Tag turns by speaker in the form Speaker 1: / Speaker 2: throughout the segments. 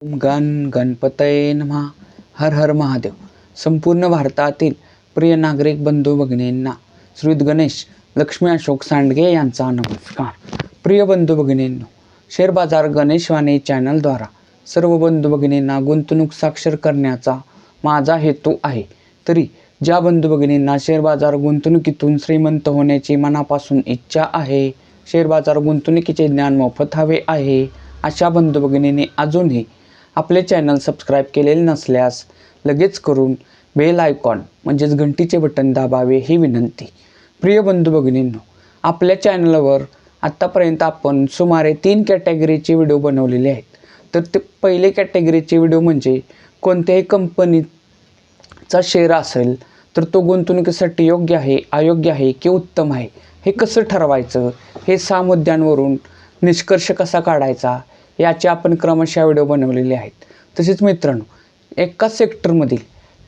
Speaker 1: गण गणपतये नमः. हर हर महादेव. संपूर्ण भारतातील प्रिय नागरिक बंधू भगिनींना श्रीयुत गणेश लक्ष्मी अशोक सांडगे यांचा नमस्कार. प्रिय बंधू भगिनींनो, शेअर बाजार गणेशवाणी चॅनलद्वारा सर्व बंधू भगिनींना गुंतवणूक साक्षर करण्याचा माझा हेतू आहे. तरी ज्या बंधू भगिनींना शेअर बाजार गुंतवणुकीतून श्रीमंत होण्याची मनापासून इच्छा आहे, शेअर बाजार गुंतवणुकीचे ज्ञान मोफत हवे आहे, अशा बंधू भगिनींनी अजूनही आपले चॅनल सबस्क्राईब केलेले नसल्यास लगेच करून बेल आयकॉन म्हणजेच घंटीचे बटन दाबावे ही विनंती. प्रिय बंधू भगिनींनो, आपल्या चॅनलवर आत्तापर्यंत आपण सुमारे 3 कॅटेगरीचे व्हिडिओ बनवलेले आहेत. तर ते पहिले कॅटेगरीचे व्हिडिओ म्हणजे कोणत्याही कंपनीचा शेअर असेल तर तो गुंतवणुकीसाठी योग्य आहे, अयोग्य आहे की उत्तम आहे हे कसं ठरवायचं, हे 6 मुद्द्यांवरून निष्कर्ष कसा काढायचा याचे आपण क्रमशः व्हिडिओ बनवलेले आहेत. तसेच मित्रांनो, एका सेक्टरमधील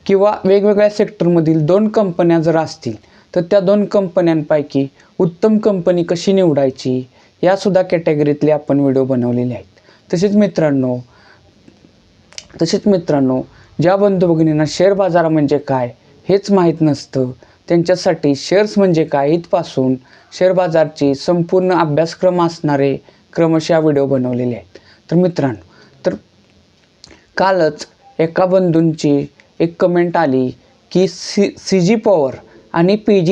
Speaker 1: किंवा वेगवेगळ्या सेक्टरमधील 2 कंपन्या जर असतील तर त्या 2 कंपन्यांपैकी उत्तम कंपनी कशी निवडायची यासुद्धा कॅटेगरीतले आपण व्हिडिओ बनवलेले आहेत. तसेच मित्रांनो ज्या बंधू भगिनींना शेअर बाजार म्हणजे काय हेच माहीत नसतं, त्यांच्यासाठी शेअर्स म्हणजे काय इथपासून शेअर बाजारची संपूर्ण अभ्यासक्रम असणारे क्रमशः व्हिडिओ बनवलेले आहेत. तर मित्रांनो, तर कालच एका बंधूंची एक कमेंट आली की CG पॉवर आणि PG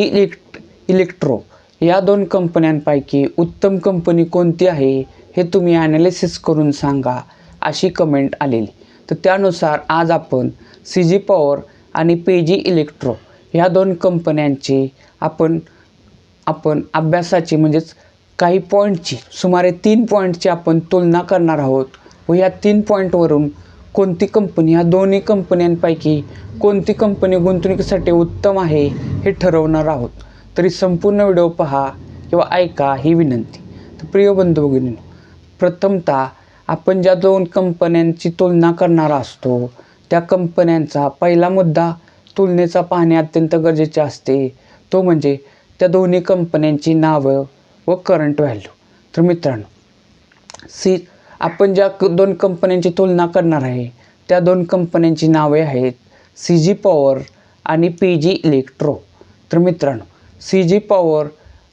Speaker 1: इलेक्ट्रो या 2 कंपन्यांपैकी उत्तम कंपनी कोणती आहे हे तुम्ही ॲनालिसिस करून सांगा, अशी कमेंट आलेली. तर त्यानुसार आज आपण CG पॉवर आणि PG इलेक्ट्रो ह्या 2 कंपन्यांची आपण अभ्यासाची म्हणजेच काही पॉईंटची सुमारे 3 पॉईंटची आपण तुलना करणार आहोत व या 3 पॉईंटवरून कोणती कंपनी, ह्या दोन्ही कंपन्यांपैकी कोणती कंपनी गुंतवणुकीसाठी उत्तम आहे हे ठरवणार आहोत. तरी संपूर्ण व्हिडिओ पहा किंवा ऐका ही विनंती. तर प्रिय बंधू भगिनींनो, प्रथमतः आपण ज्या 2 कंपन्यांची तुलना करणार असतो त्या कंपन्यांचा पहिला मुद्दा तुलनेचा पाहणे अत्यंत गरजेचे असते, तो म्हणजे त्या दोन्ही कंपन्यांची नावं व करंट व्हॅल्यू. तर मित्रांनो, आपण ज्या 2 कंपन्यांची तुलना करणार आहे त्या 2 कंपन्यांची नावे आहेत CG पॉवर आणि PG इलेक्ट्रो. तर मित्रांनो, CG पॉवर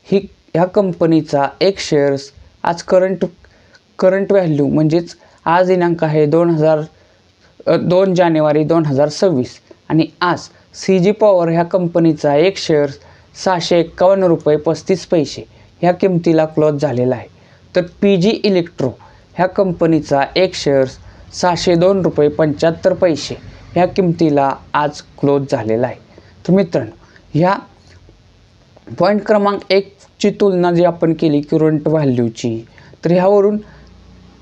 Speaker 1: ह्या कंपनीचा एक शेअर्स आज करंट व्हॅल्यू म्हणजेच आज दिनांक आहे 2 जानेवारी 2026 आणि आज CG पॉवर ह्या कंपनीचा एक शेअर्स 651 रुपये 35 पैसे ह्या किमतीला क्लोज झालेला आहे. तर PG इलेक्ट्रो ह्या कंपनीचा एक शेअर्स 602 रुपये 75 पैसे ह्या किमतीला आज क्लोज झालेला आहे. तर मित्रांनो, ह्या पॉईंट क्रमांक 1ची तुलना जी आपण केली करंट व्हॅल्यूची, तर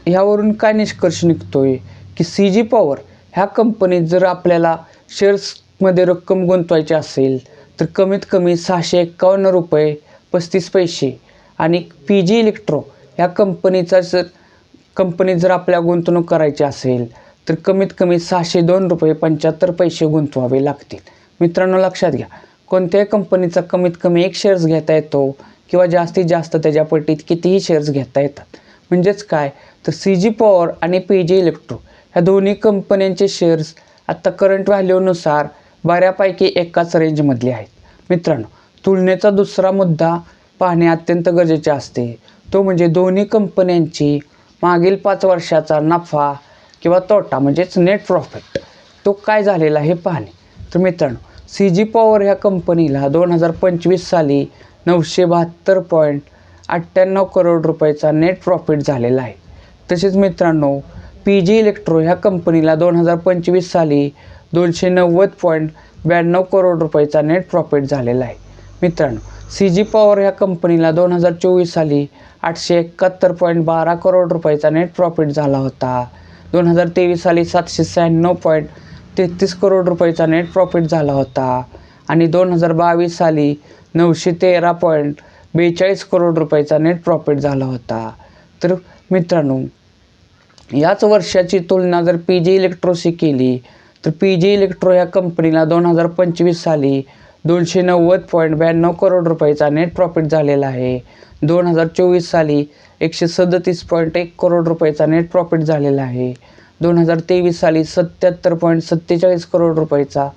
Speaker 1: ह्यावरून काय निष्कर्ष निघतोय की CG पॉवर ह्या कंपनीत जर आपल्याला शेअर्समध्ये रक्कम गुंतवायची असेल तर कमीत कमी 651 रुपये 35 पैसे आणि PG इलेक्ट्रो ह्या कंपनीत जर आपल्याला गुंतवणूक करायची असेल तर कमीत कमी 602 रुपये 75 पैसे गुंतवावे लागतील. मित्रांनो, लक्षात घ्या, कोणत्याही कंपनीचा कमीत कमी एक शेअर्स घेता येतो किंवा जास्तीत जास्त त्याच्या पटीत कितीही शेअर्स घेता येतात. म्हणजेच काय, तर CG पॉवर आणि PG इलेक्ट्रो ह्या दोन्ही कंपन्यांचे शेअर्स आत्ता करंट व्हॅल्यूनुसार बऱ्यापैकी एकाच रेंजमधले आहेत. मित्रांनो, तुलनेचा दुसरा मुद्दा पाहणे अत्यंत गरजेचे असते, तो म्हणजे दोन्ही कंपन्यांची मागील 5 वर्षाचा नफा किंवा तोटा म्हणजेच नेट प्रॉफिट तो काय झालेला हे पाहणे. तर मित्रांनो, CG पॉवर ह्या कंपनीला 2025 साली 972.98 करोड रुपयाचा नेट प्रॉफिट झालेला आहे. तसेच मित्रांनो, PG इलेक्ट्रो ह्या कंपनीला 2025 साली 290.92 करोड रुपयाचा नेट प्रॉफिट झालेला आहे. मित्रांनो, CG पॉवर ह्या कंपनीला 2024 साली 871.12 करोड रुपयाचा नेट प्रॉफिट झाला होता. 2023 साली 796.33 करोड रुपयाचा नेट प्रॉफिट झाला होता आणि 2022 साली 913.42 करोड रुपयाचा नेट प्रॉफिट झाला होता. तर मित्रांनो, याच वर्षाची तुलना जर PG इलेक्ट्रोशी केली तर PG इलेक्ट्रो ह्या कंपनीला 2025 साली 290.92 करोड रुपयाचा नेट प्रॉफिट झालेला आहे. 2024 साली 137.1 करोड रुपयाचा नेट प्रॉफिट झालेला आहे. 2023 साली 77.47 करोड रुपयाचा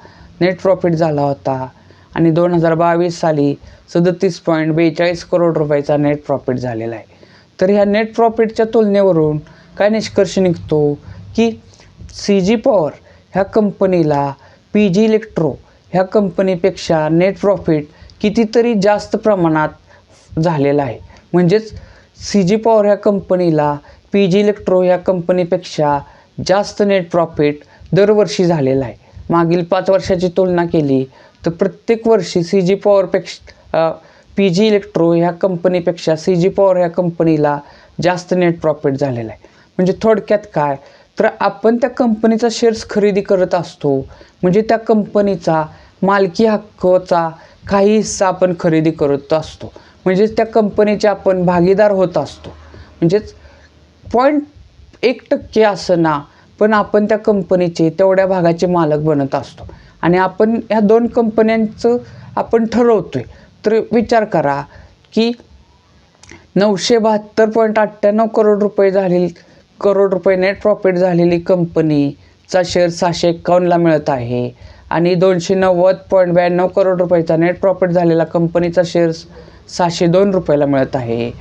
Speaker 1: नेट प्रॉफिट झाला होता आणि 2022 साली 37.42 करोड रुपयाचा नेट प्रॉफिट झालेला आहे. तर ह्या नेट प्रॉफिटच्या तुलनेवरून काय निष्कर्ष निघतो की CG पॉवर ह्या कंपनीला PG इलेक्ट्रो ह्या कंपनीपेक्षा नेट प्रॉफिट कितीतरी जास्त प्रमाणात झालेला आहे. म्हणजेच CG पॉवर ह्या कंपनीला PG इलेक्ट्रो ह्या कंपनीपेक्षा जास्त नेट प्रॉफिट दरवर्षी झालेला आहे. मागील 5 वर्षाची तुलना केली तर प्रत्येक वर्षी CG पॉवरपेक्षा PG इलेक्ट्रो ह्या कंपनीपेक्षा CG पॉवर ह्या कंपनीला जास्त नेट प्रॉफिट झालेला आहे. म्हणजे थोडक्यात काय तर आपण त्या कंपनीचा शेअर्स खरेदी करत असतो, म्हणजे त्या कंपनीचा मालकी हक्काचा काही हिस्सा आपण खरेदी करत असतो, म्हणजेच त्या कंपनीचे आपण भागीदार होत असतो. म्हणजेच 0.1% असं ना, पण आपण त्या कंपनीचे तेवढ्या भागाचे मालक बनत असतो आणि आपण ह्या 2 कंपन्यांचं आपण ठरवतोय. तर विचार करा की 972.98 करोड रुपये नेट प्रॉफिट झालेली कंपनीचा शेअर 651ला मिळत आहे आणि 290.92 करोड रुपयाचा नेट प्रॉफिट झालेला कंपनीचा शेअर 602 रुपयाला मिळत आहे.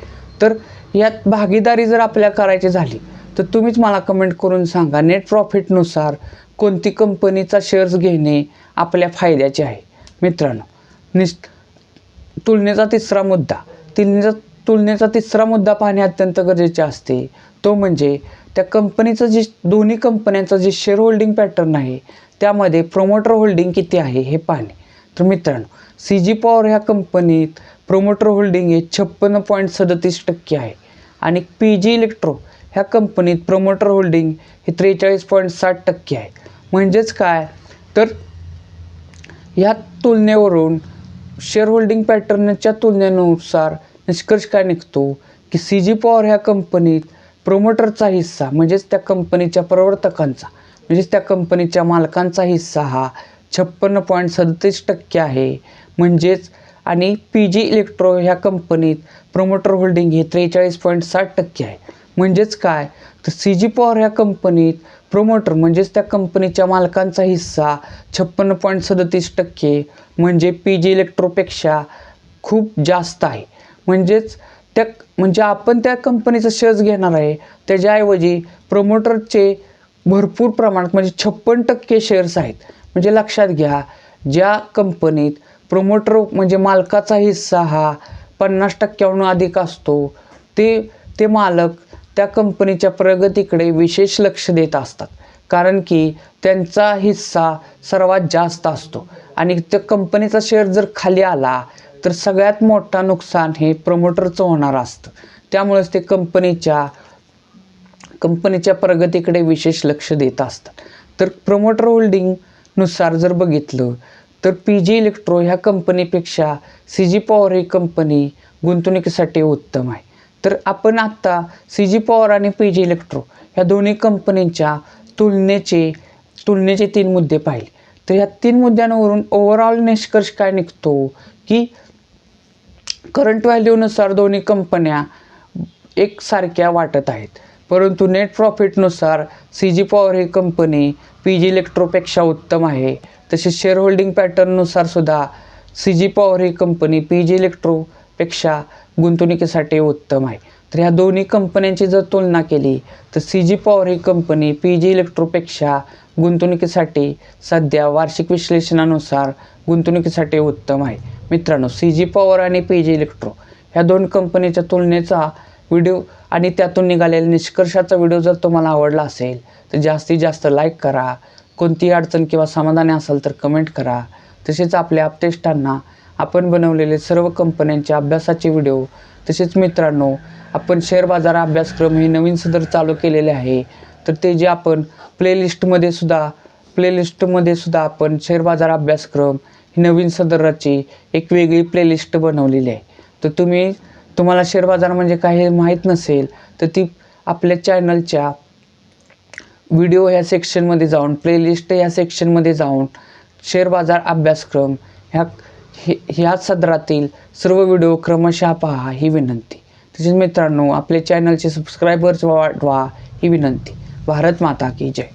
Speaker 1: तर यात भागीदारी जर आपल्याला करायची झाली तर तुम्हीच मला कमेंट करून सांगा, नेट प्रॉफिटनुसार कोणती कंपनीचा शेअर्स घेणे आपल्या फायद्याचे आहे. मित्रांनो, तुलनेचा तिसरा मुद्दा पाहणे अत्यंत गरजेचे असते. तो म्हणजे त्या कंपनीचं दोन्ही कंपन्यांचं जे शेअर होल्डिंग पॅटर्न आहे त्यामध्ये प्रोमोटर होल्डिंग किती आहे हे पाहणे. तर मित्रांनो, CG पॉवर ह्या कंपनीत प्रोमोटर होल्डिंग हे 56.37% आहे आणि PG इलेक्ट्रो ह्या कंपनीत प्रोमोटर होल्डिंग हे 43.60% आहे. म्हणजेच काय तर ह्या तुलनेवरून शेअर होल्डिंग पॅटर्नच्या तुलनेनुसार निष्कर्ष काय निघतो की CG पॉवर ह्या कंपनीत प्रोमोटरचा हिस्सा म्हणजेच त्या कंपनीच्या प्रवर्तकांचा म्हणजेच त्या कंपनीच्या मालकांचा हिस्सा हा 56.37% आहे. म्हणजेच आणि PG इलेक्ट्रो ह्या कंपनीत प्रोमोटर होल्डिंग हे 43.60% आहे. म्हणजेच काय तर CG पॉवर ह्या कंपनीत प्रोमोटर म्हणजेच त्या कंपनीच्या मालकांचा हिस्सा 56.37% म्हणजे PG इलेक्ट्रोपेक्षा खूप जास्त आहे. म्हणजे आपण त्या कंपनीचं शेअर्स घेणार आहे, त्याच्याऐवजी प्रोमोटरचे भरपूर प्रमाणात म्हणजे 56% शेअर्स आहेत. म्हणजे लक्षात घ्या, ज्या कंपनीत प्रोमोटर म्हणजे मालकाचा हिस्सा हा 50%हून अधिक असतो ते मालक त्या कंपनीच्या प्रगतीकडे विशेष लक्ष देत असतात, कारण की त्यांचा हिस्सा सर्वात जास्त असतो आणि त्या कंपनीचा शेअर जर खाली आला तर सगळ्यात मोठा नुकसान हे प्रमोटरचं होणार असतं. त्यामुळेच ते कंपनीच्या प्रगतीकडे विशेष लक्ष देत असतात. तर प्रमोटर होल्डिंगनुसार जर बघितलं तर PG इलेक्ट्रो ह्या कंपनीपेक्षा CG पॉवर ही कंपनी गुंतवणुकीसाठी उत्तम आहे. तर आपण आत्ता CG पॉवर आणि PG इलेक्ट्रो ह्या दोन्ही कंपनींच्या तुलनेचे 3 मुद्दे पाहिले. तर ह्या 3 मुद्द्यांवरून ओव्हरऑल निष्कर्ष काय निघतो की करंट व्हॅल्यूनुसार दोन्ही कंपन्या एकसारख्या वाटत आहेत, परंतु नेट प्रॉफिटनुसार CG पॉवर ही कंपनी PG इलेक्ट्रोपेक्षा उत्तम आहे. तसेच शेअर होल्डिंग पॅटर्ननुसार सुद्धा CG पॉवर ही कंपनी PG इलेक्ट्रोपेक्षा गुंतवणुकीसाठी उत्तम आहे. तर ह्या दोन्ही कंपन्यांची जर तुलना केली तर CG पॉवर ही कंपनी PG इलेक्ट्रोपेक्षा गुंतवणुकीसाठी सध्या वार्षिक विश्लेषणानुसार गुंतवणुकीसाठी उत्तम आहे. मित्रांनो, CG पॉवर आणि PG इलेक्ट्रो ह्या 2 कंपनीच्या तुलनेचा व्हिडिओ आणि त्यातून निघालेल्या निष्कर्षाचा व्हिडिओ जर तुम्हाला आवडला असेल तर जास्तीत जास्त लाईक करा. कोणतीही अडचण किंवा समाधानी असेल तर कमेंट करा. तसेच आपल्या अपटेष्टांना आपण बनवलेले सर्व कंपन्यांच्या अभ्यासाचे व्हिडिओ तसेच मित्रांनो, आपण शेअर बाजार अभ्यासक्रम हे नवीन सदर चालू केलेले आहे. तर ते जे आपण प्लेलिस्टमध्ये सुद्धा आपण शेअर बाजार अभ्यासक्रम ही नवीन सदराची एक वेगळी प्लेलिस्ट बनवलेली आहे. तर तुम्हाला शेअर बाजार म्हणजे काय हे माहीत नसेल तर ती आपल्या चॅनलच्या व्हिडिओ ह्या सेक्शनमध्ये जाऊन प्लेलिस्ट ह्या सेक्शनमध्ये जाऊन शेअर बाजार अभ्यासक्रम ह्या सदरातील सर्व व्हिडिओ क्रमशः पहा ही विनंती. तसेच मित्रांनो, आपल्या चॅनलचे सबस्क्रायबर्स वाढवा ही विनंती. भारत माता की जय.